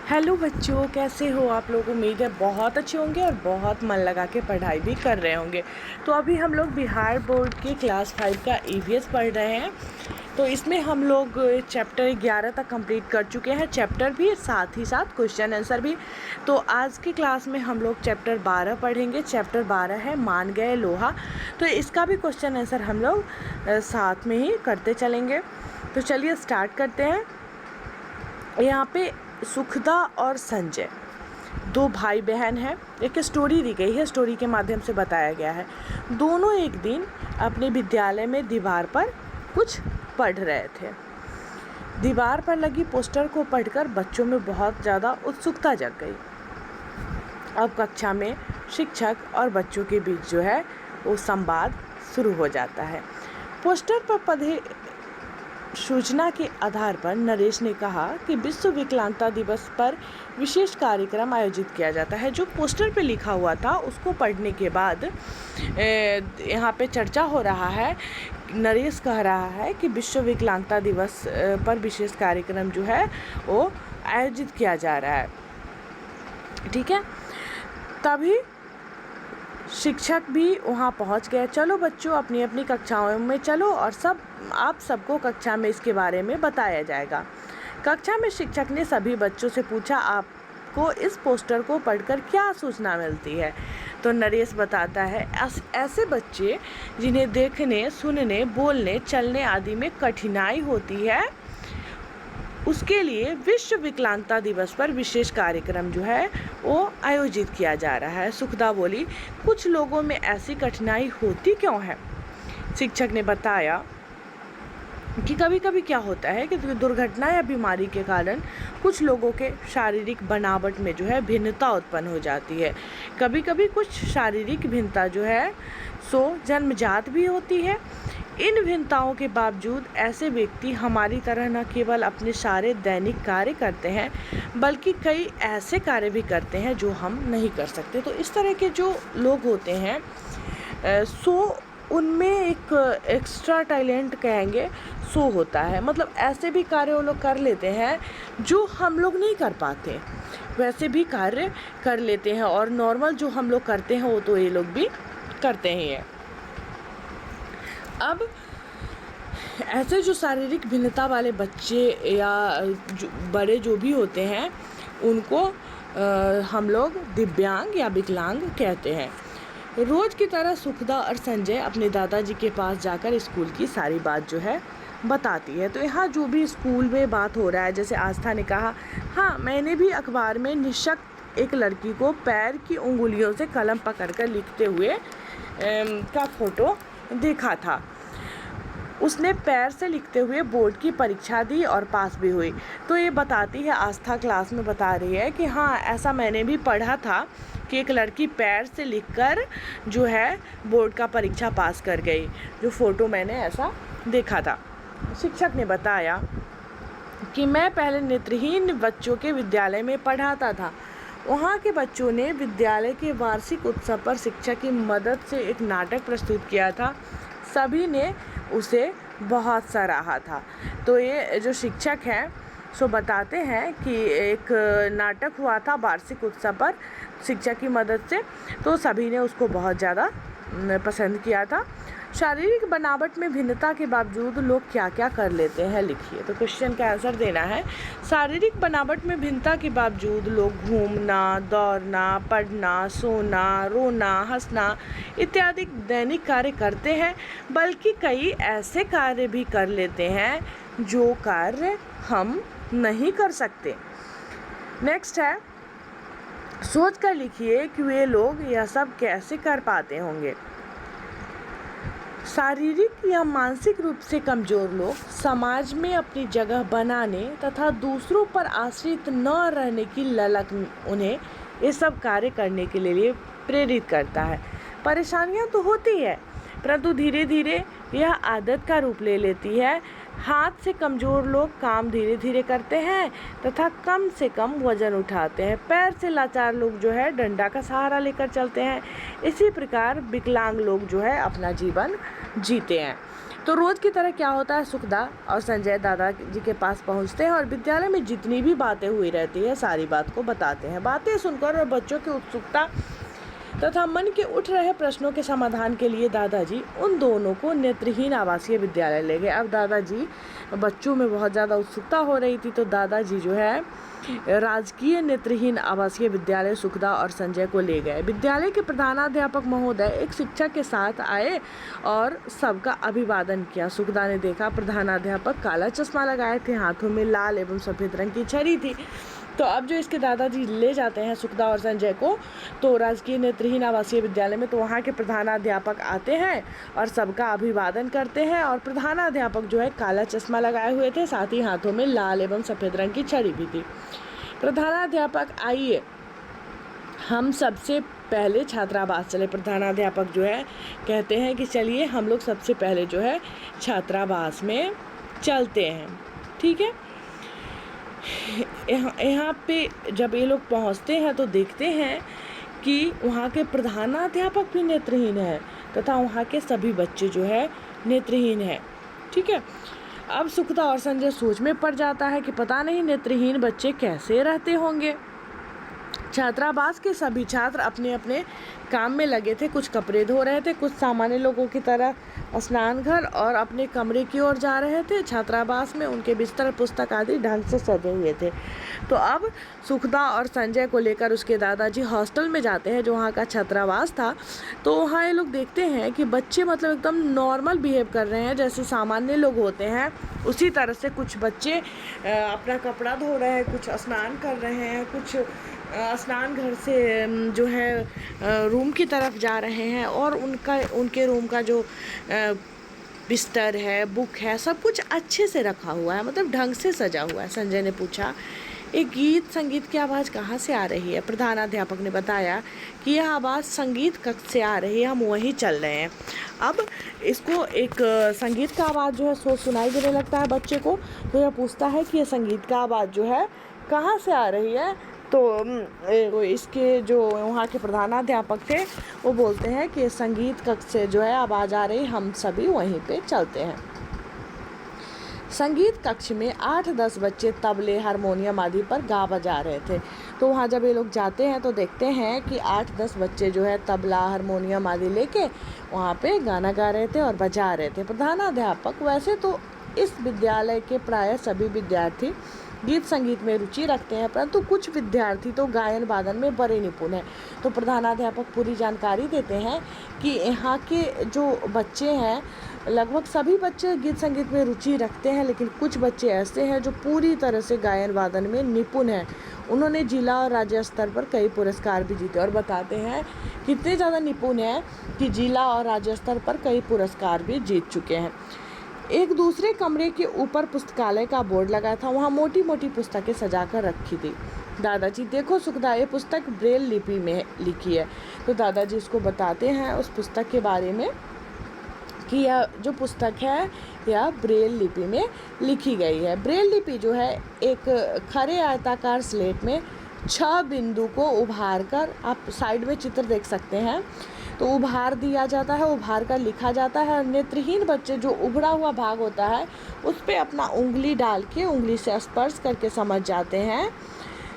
Hello बच्चों, कैसे हो आप लोग। उम्मीद है बहुत अच्छे होंगे और बहुत मन लगा के पढ़ाई भी कर रहे होंगे। तो अभी हम लोग बिहार बोर्ड के क्लास 5 का ईवीएस पढ़ रहे हैं। तो इसमें हम लोग चैप्टर 11 तक कंप्लीट कर चुके हैं, चैप्टर भी साथ ही साथ क्वेश्चन आंसर भी। तो आज की क्लास में हम लोग चैप्टर 12 पढ़ेंगे। चैप्टर 12 है मान गए लोहा। तो इसका भी क्वेश्चन आंसर हम लोग साथ में ही करते चलेंगे। तो चलिए स्टार्ट करते हैं। यहाँ पे सुखदा और संजय दो भाई बहन हैं। एक स्टोरी दी गई है, स्टोरी के माध्यम से बताया गया है। दोनों एक दिन अपने विद्यालय में दीवार पर कुछ पढ़ रहे थे। दीवार पर लगी पोस्टर को पढ़कर बच्चों में बहुत ज़्यादा उत्सुकता जग गई। अब कक्षा में शिक्षक और बच्चों के बीच जो है वो संवाद शुरू हो जाता है। पोस्टर पर पढ़े सूचना के आधार पर नरेश ने कहा कि विश्व विकलांगता दिवस पर विशेष कार्यक्रम आयोजित किया जाता है। जो पोस्टर पे लिखा हुआ था उसको पढ़ने के बाद यहाँ पे चर्चा हो रहा है। नरेश कह रहा है कि विश्व विकलांगता दिवस पर विशेष कार्यक्रम जो है वो आयोजित किया जा रहा है। ठीक है, तभी शिक्षक भी वहाँ पहुँच गए। चलो बच्चों, अपनी अपनी कक्षाओं में चलो और आप सबको कक्षा में इसके बारे में बताया जाएगा। कक्षा में शिक्षक ने सभी बच्चों से पूछा, आपको इस पोस्टर को पढ़कर क्या सूचना मिलती है। तो नरेश बताता है, ऐसे बच्चे जिन्हें देखने, सुनने, बोलने, चलने आदि में कठिनाई होती है, उसके लिए विश्व विकलांगता दिवस पर विशेष कार्यक्रम जो है वो आयोजित किया जा रहा है। सुखदा बोली, कुछ लोगों में ऐसी कठिनाई होती क्यों है। शिक्षक ने बताया कि कभी कभी क्या होता है कि दुर्घटना या बीमारी के कारण कुछ लोगों के शारीरिक बनावट में जो है भिन्नता उत्पन्न हो जाती है। कभी कभी कुछ शारीरिक भिन्नता जो है सो जन्मजात भी होती है। इन भिन्नताओं के बावजूद ऐसे व्यक्ति हमारी तरह न केवल अपने सारे दैनिक कार्य करते हैं बल्कि कई ऐसे कार्य भी करते हैं जो हम नहीं कर सकते। तो इस तरह के जो लोग होते हैं सो उनमें एक एक्स्ट्रा टैलेंट कहेंगे सो होता है। मतलब ऐसे भी कार्य वो लोग कर लेते हैं जो हम लोग नहीं कर पाते, वैसे भी कार्य कर लेते हैं। और नॉर्मल जो हम लोग करते हैं वो तो ये लोग भी करते ही हैं। अब ऐसे जो शारीरिक भिन्नता वाले बच्चे या बड़े जो भी होते हैं उनको हम लोग दिव्यांग या विकलांग कहते हैं। रोज़ की तरह सुखदा और संजय अपने दादाजी के पास जाकर स्कूल की सारी बात जो है बताती है। तो यहाँ जो भी स्कूल में बात हो रहा है, जैसे आस्था ने कहा, हाँ मैंने भी अखबार में निशक्त एक लड़की को पैर की उंगलियों से कलम पकड़कर लिखते हुए का फोटो देखा था। उसने पैर से लिखते हुए बोर्ड की परीक्षा दी और पास भी हुई। तो ये बताती है, आस्था क्लास में बता रही है कि हाँ ऐसा मैंने भी पढ़ा था कि एक लड़की पैर से लिखकर जो है बोर्ड का परीक्षा पास कर गई। जो फ़ोटो मैंने ऐसा देखा था। शिक्षक ने बताया कि मैं पहले नेत्रहीन बच्चों के विद्यालय में पढ़ाता था। वहाँ के बच्चों ने विद्यालय के वार्षिक उत्सव पर शिक्षक की मदद से एक नाटक प्रस्तुत किया था। सभी ने उसे बहुत सराहा था। तो ये जो शिक्षक हैं सो बताते हैं कि एक नाटक हुआ था वार्षिक उत्सव पर शिक्षक की मदद से, तो सभी ने उसको बहुत ज़्यादा पसंद किया था। शारीरिक बनावट में भिन्नता के बावजूद लोग क्या क्या कर लेते हैं, लिखिए। तो क्वेश्चन का आंसर देना है। शारीरिक बनावट में भिन्नता के बावजूद लोग घूमना, दौड़ना, पढ़ना, सोना, रोना, हंसना इत्यादि दैनिक कार्य करते हैं, बल्कि कई ऐसे कार्य भी कर लेते हैं जो कार्य हम नहीं कर सकते। नेक्स्ट है, सोच कर लिखिए कि वे लोग यह सब कैसे कर पाते होंगे। शारीरिक या मानसिक रूप से कमज़ोर लोग समाज में अपनी जगह बनाने तथा दूसरों पर आश्रित न रहने की ललक उन्हें ये सब कार्य करने के लिए प्रेरित करता है। परेशानियां तो होती है, परंतु धीरे धीरे यह आदत का रूप ले लेती है। हाथ से कमज़ोर लोग काम धीरे धीरे करते हैं तथा कम से कम वजन उठाते हैं। पैर से लाचार लोग जो है डंडा का सहारा लेकर चलते हैं। इसी प्रकार विकलांग लोग जो है अपना जीवन जीते हैं। तो रोज़ की तरह क्या होता है, सुखदा और संजय दादाजी के पास पहुंचते हैं और विद्यालय में जितनी भी बातें हुई रहती है सारी बात को बताते हैं। बातें सुनकर और बच्चों की उत्सुकता तथा मन के उठ रहे प्रश्नों के समाधान के लिए दादाजी उन दोनों को नेत्रहीन आवासीय विद्यालय ले गए। अब दादाजी, बच्चों में बहुत ज़्यादा उत्सुकता हो रही थी, तो दादाजी जो है राजकीय नेत्रहीन आवासीय विद्यालय सुखदा और संजय को ले गए। विद्यालय के प्रधानाध्यापक महोदय एक शिक्षक के साथ आए और सबका अभिवादन किया। सुखदा ने देखा प्रधानाध्यापक काला चश्मा लगाए थे, हाथों में लाल एवं सफ़ेद रंग की छड़ी थी। तो अब जो इसके दादाजी ले जाते हैं सुखदा और संजय को तो राजकीय नेत्रहीन आवासीय विद्यालय में, तो वहाँ के प्रधानाध्यापक आते हैं और सबका अभिवादन करते हैं। और प्रधानाध्यापक जो है काला चश्मा लगाए हुए थे, साथ ही हाथों में लाल एवं सफ़ेद रंग की छड़ी भी थी। प्रधानाध्यापक, आइए हम सबसे पहले छात्रावास चले। प्रधानाध्यापक जो है कहते हैं कि चलिए हम लोग सबसे पहले जो है छात्रावास में चलते हैं। ठीक है, यहाँ पे जब ये लोग पहुँचते हैं तो देखते हैं कि वहाँ के प्रधानाध्यापक भी नेत्रहीन है तथा वहाँ के सभी बच्चे जो है नेत्रहीन है। ठीक है, अब सुखदा और संजय सोच में पड़ जाता है कि पता नहीं नेत्रहीन बच्चे कैसे रहते होंगे। छात्रावास के सभी छात्र अपने अपने काम में लगे थे। कुछ कपड़े धो रहे थे, कुछ सामान्य लोगों की तरह स्नान घर और अपने कमरे की ओर जा रहे थे। छात्रावास में उनके बिस्तर, पुस्तक आदि ढंग से सजे हुए थे। तो अब सुखदा और संजय को लेकर उसके दादाजी हॉस्टल में जाते हैं जो वहाँ का छात्रावास था। तो वहाँ ये लोग देखते हैं कि बच्चे मतलब एकदम नॉर्मल बिहेव कर रहे हैं, जैसे सामान्य लोग होते हैं उसी तरह से। कुछ बच्चे अपना कपड़ा धो रहे हैं, कुछ स्नान कर रहे हैं, कुछ स्नान घर से जो है रूम की तरफ जा रहे हैं और उनके रूम का जो बिस्तर है, बुक है, सब कुछ अच्छे से रखा हुआ है, मतलब ढंग से सजा हुआ है। संजय ने पूछा, एक गीत संगीत की आवाज़ कहाँ से आ रही है? प्रधानाध्यापक ने बताया कि यह आवाज़ संगीत कक्ष से आ रही है, हम वहीं चल रहे हैं। अब इसको एक संगीत का आवाज़ जो है सुनाई देने लगता है बच्चे को। तो यह पूछता है कि यह संगीत का आवाज़ जो है कहाँ से आ रही है? तो इसके जो वहाँ के प्रधानाध्यापक थे वो बोलते हैं कि संगीत कक्ष से जो है आवाज़ आ रही, हम सभी वहीं पे चलते हैं। संगीत कक्ष में 8-10 बच्चे तबले, हारमोनियम आदि पर गा बजा रहे थे। तो वहाँ जब ये लोग जाते हैं तो देखते हैं कि 8-10 बच्चे जो है तबला, हारमोनियम आदि लेके वहाँ पे गाना गा रहे थे और बजा रहे थे। प्रधानाध्यापक, वैसे तो इस विद्यालय के प्रायः सभी विद्यार्थी गीत संगीत में रुचि रखते हैं, परंतु कुछ विद्यार्थी तो गायन वादन में बड़े निपुण हैं। तो प्रधानाध्यापक पूरी जानकारी देते हैं कि यहाँ के जो बच्चे हैं लगभग सभी बच्चे गीत संगीत में रुचि रखते हैं, लेकिन कुछ बच्चे ऐसे हैं जो पूरी तरह से गायन वादन में निपुण हैं। उन्होंने जिला और राज्य स्तर पर कई पुरस्कार भी जीते और बताते हैं कितने ज़्यादा निपुण हैं कि जिला और राज्य स्तर पर कई पुरस्कार भी जीत चुके हैं। एक दूसरे कमरे के ऊपर पुस्तकालय का बोर्ड लगा था, वहाँ मोटी मोटी पुस्तकें सजा कर रखी थी। दादाजी, देखो सुखदा, ये पुस्तक ब्रेल लिपि में लिखी है। तो दादाजी उसको बताते हैं उस पुस्तक के बारे में कि यह जो पुस्तक है यह ब्रेल लिपि में लिखी गई है। ब्रेल लिपि जो है एक खरे आयताकार स्लेट में 6 बिंदु को उभार कर, आप साइड में चित्र देख सकते हैं, तो उभार दिया जाता है, उभार कर लिखा जाता है। और नेत्रहीन बच्चे जो उभरा हुआ भाग होता है उस पर अपना उंगली डाल के, उंगली से स्पर्श करके समझ जाते हैं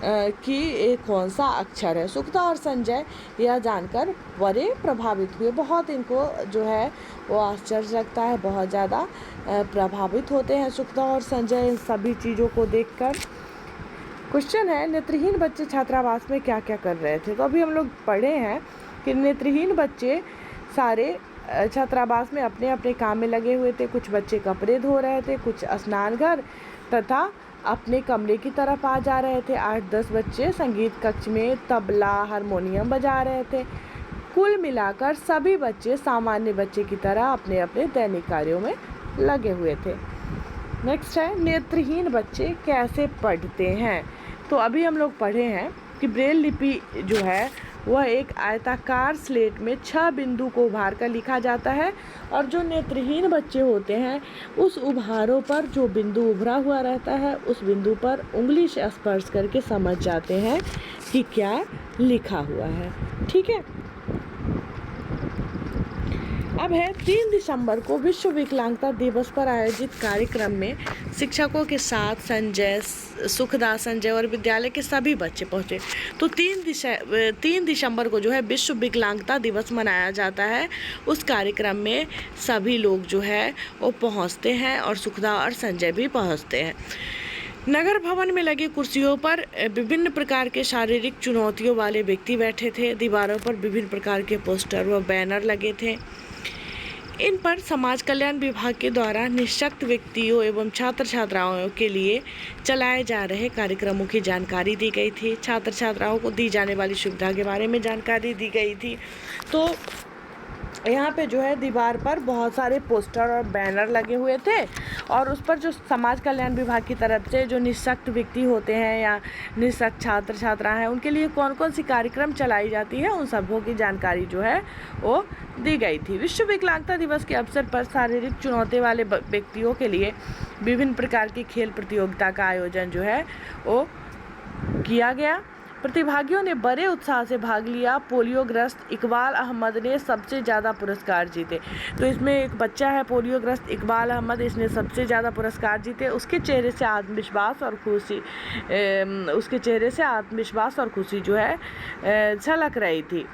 कि ये कौन सा अक्षर है। सुखदा और संजय यह जानकर बड़े प्रभावित हुए। बहुत इनको जो है वो आश्चर्य लगता है, बहुत ज़्यादा प्रभावित होते हैं सुखदा और संजय इन सभी चीज़ों को देखकर। क्वेश्चन है, नेत्रहीन बच्चे छात्रावास में क्या क्या कर रहे थे? तो अभी हम लोग पढ़े हैं कि नेत्रहीन बच्चे सारे छात्रावास में अपने अपने काम में लगे हुए थे। कुछ बच्चे कपड़े धो रहे थे, कुछ स्नान घर तथा अपने कमरे की तरफ आ जा रहे थे। 8-10 बच्चे संगीत कक्ष में तबला, हारमोनियम बजा रहे थे। कुल मिलाकर सभी बच्चे सामान्य बच्चे की तरह अपने अपने दैनिक कार्यों में लगे हुए थे। नेक्स्ट है, नेत्रहीन बच्चे कैसे पढ़ते हैं? तो अभी हम लोग पढ़े हैं कि ब्रेल लिपि जो है वह एक आयताकार स्लेट में 6 बिंदु को उभार कर लिखा जाता है और जो नेत्रहीन बच्चे होते हैं उस उभारों पर जो बिंदु उभरा हुआ रहता है उस बिंदु पर उंगली से स्पर्श करके समझ जाते हैं कि क्या लिखा हुआ है। ठीक है, अब है 3 दिसंबर को विश्व विकलांगता दिवस पर आयोजित कार्यक्रम में शिक्षकों के साथ संजय, सुखदास, संजय और विद्यालय के सभी बच्चे पहुंचे। तो 3 दिसंबर को जो है विश्व विकलांगता दिवस मनाया जाता है। उस कार्यक्रम में सभी लोग जो है वो पहुंचते हैं और सुखदा और संजय भी पहुंचते हैं। नगर भवन में लगी कुर्सियों पर विभिन्न प्रकार के शारीरिक चुनौतियों वाले व्यक्ति बैठे थे। दीवारों पर विभिन्न प्रकार के पोस्टर व बैनर लगे थे। इन पर समाज कल्याण विभाग के द्वारा निःशक्त व्यक्तियों एवं छात्र छात्राओं के लिए चलाए जा रहे कार्यक्रमों की जानकारी दी गई थी। छात्र छात्राओं को दी जाने वाली सुविधा के बारे में जानकारी दी गई थी। तो यहाँ पे जो है दीवार पर बहुत सारे पोस्टर और बैनर लगे हुए थे और उस पर जो समाज कल्याण विभाग की तरफ से जो निःशक्त व्यक्ति होते हैं या निःशक्त छात्र छात्रा हैं उनके लिए कौन कौन सी कार्यक्रम चलाई जाती है उन सबों की जानकारी जो है वो दी गई थी। विश्व विकलांगता दिवस के अवसर पर शारीरिक चुनौती वाले व्यक्तियों के लिए विभिन्न प्रकार की खेल प्रतियोगिता का आयोजन जो है वो किया गया। प्रतिभागियों ने बड़े उत्साह से भाग लिया। पोलियोग्रस्त इकबाल अहमद ने सबसे ज़्यादा पुरस्कार जीते। तो इसमें एक बच्चा है पोलियोग्रस्त इकबाल अहमद, इसने सबसे ज़्यादा पुरस्कार जीते। उसके चेहरे से आत्मविश्वास और खुशी जो है झलक रही थी।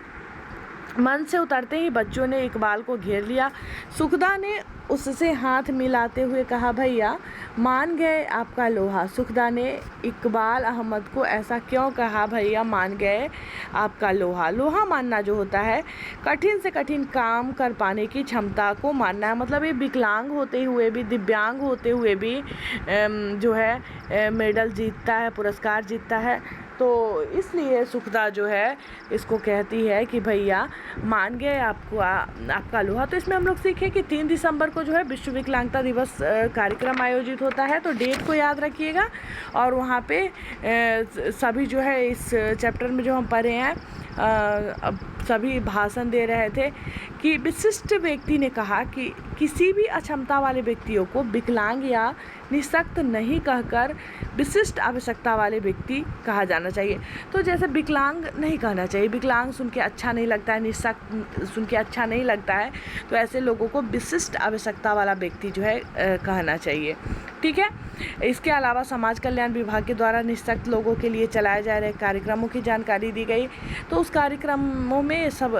मंच से उतरते ही बच्चों ने इकबाल को घेर लिया। सुखदा ने उससे हाथ मिलाते हुए कहा, भैया मान गए आपका लोहा। सुखदा ने इकबाल अहमद को ऐसा क्यों कहा, भैया मान गए आपका लोहा। लोहा मानना जो होता है कठिन से कठिन काम कर पाने की क्षमता को मानना है। मतलब ये विकलांग होते हुए भी, दिव्यांग होते हुए भी जो है मेडल जीतता है, पुरस्कार जीतता है। तो इसलिए सुखदा जो है इसको कहती है कि भैया मान गए आपका लोहा। तो इसमें हम लोग सीखे कि 3 दिसंबर को जो है विश्व विकलांगता दिवस कार्यक्रम आयोजित होता है। तो डेट को याद रखिएगा। और वहाँ पे सभी जो है इस चैप्टर में जो हम पढ़े हैं अब सभी भाषण दे रहे थे कि विशिष्ट व्यक्ति ने कहा कि किसी भी अक्षमता वाले व्यक्तियों को विकलांग या निःशक्त नहीं कहकर विशिष्ट आवश्यकता वाले व्यक्ति कहा जाना चाहिए। तो जैसे विकलांग नहीं कहना चाहिए, विकलांग सुन के अच्छा नहीं लगता है, निःशक्त सुन के अच्छा नहीं लगता है, तो ऐसे लोगों को विशिष्ट आवश्यकता वाला व्यक्ति जो है कहना चाहिए। ठीक है। इसके अलावा समाज कल्याण विभाग के द्वारा निःशक्त लोगों के लिए चलाए जा रहे कार्यक्रमों की जानकारी दी गई। तो उस कार्यक्रमों में सब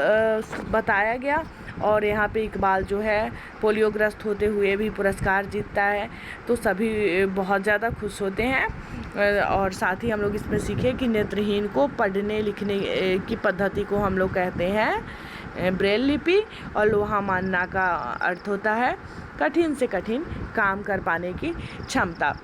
बताया गया और यहाँ पे इकबाल जो है पोलियोग्रस्त होते हुए भी पुरस्कार जीतता है। तो सभी बहुत ज़्यादा खुश होते हैं। और साथ ही हम लोग इसमें सीखे कि नेत्रहीन को पढ़ने लिखने की पद्धति को हम लोग कहते हैं ब्रेल लिपि। और लोहा मानना का अर्थ होता है कठिन से कठिन काम कर पाने की क्षमता।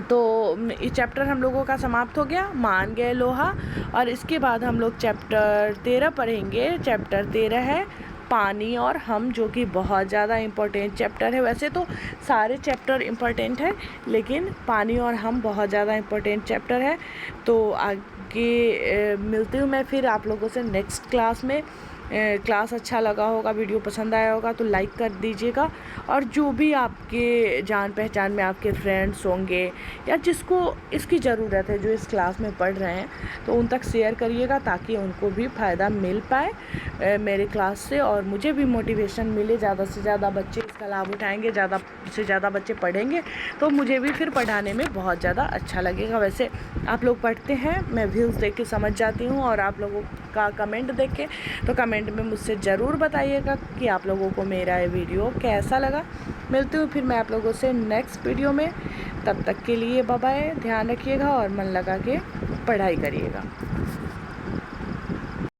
तो ये चैप्टर हम लोगों का समाप्त हो गया, मान गए लोहा। और इसके बाद हम लोग चैप्टर 13 पढ़ेंगे। चैप्टर 13 है पानी और हम, जो कि बहुत ज़्यादा इम्पोर्टेंट चैप्टर है। वैसे तो सारे चैप्टर इम्पोर्टेंट है लेकिन पानी और हम बहुत ज़्यादा इम्पोर्टेंट चैप्टर है। तो आगे मिलती हूँ मैं फिर आप लोगों से नेक्स्ट क्लास में। क्लास अच्छा लगा होगा, वीडियो पसंद आया होगा तो लाइक कर दीजिएगा। और जो भी आपके जान पहचान में आपके फ्रेंड्स होंगे या जिसको इसकी ज़रूरत है, जो इस क्लास में पढ़ रहे हैं, तो उन तक शेयर करिएगा ताकि उनको भी फ़ायदा मिल पाए मेरे क्लास से और मुझे भी मोटिवेशन मिले। ज़्यादा से ज़्यादा बच्चे इसका लाभ उठाएंगे, ज़्यादा से ज़्यादा बच्चे पढ़ेंगे तो मुझे भी फिर पढ़ाने में बहुत ज़्यादा अच्छा लगेगा। वैसे आप लोग पढ़ते हैं, मैं व्यूज़ देख के समझ जाती हूँ और आप लोगों का कमेंट देख के, तो कमेंट में मुझसे ज़रूर बताइएगा कि आप लोगों को मेरा ये वीडियो कैसा लगा। मिलती हूँ फिर मैं आप लोगों से नेक्स्ट वीडियो में। तब तक के लिए बाय बाय, ध्यान रखिएगा और मन लगा के पढ़ाई करिएगा।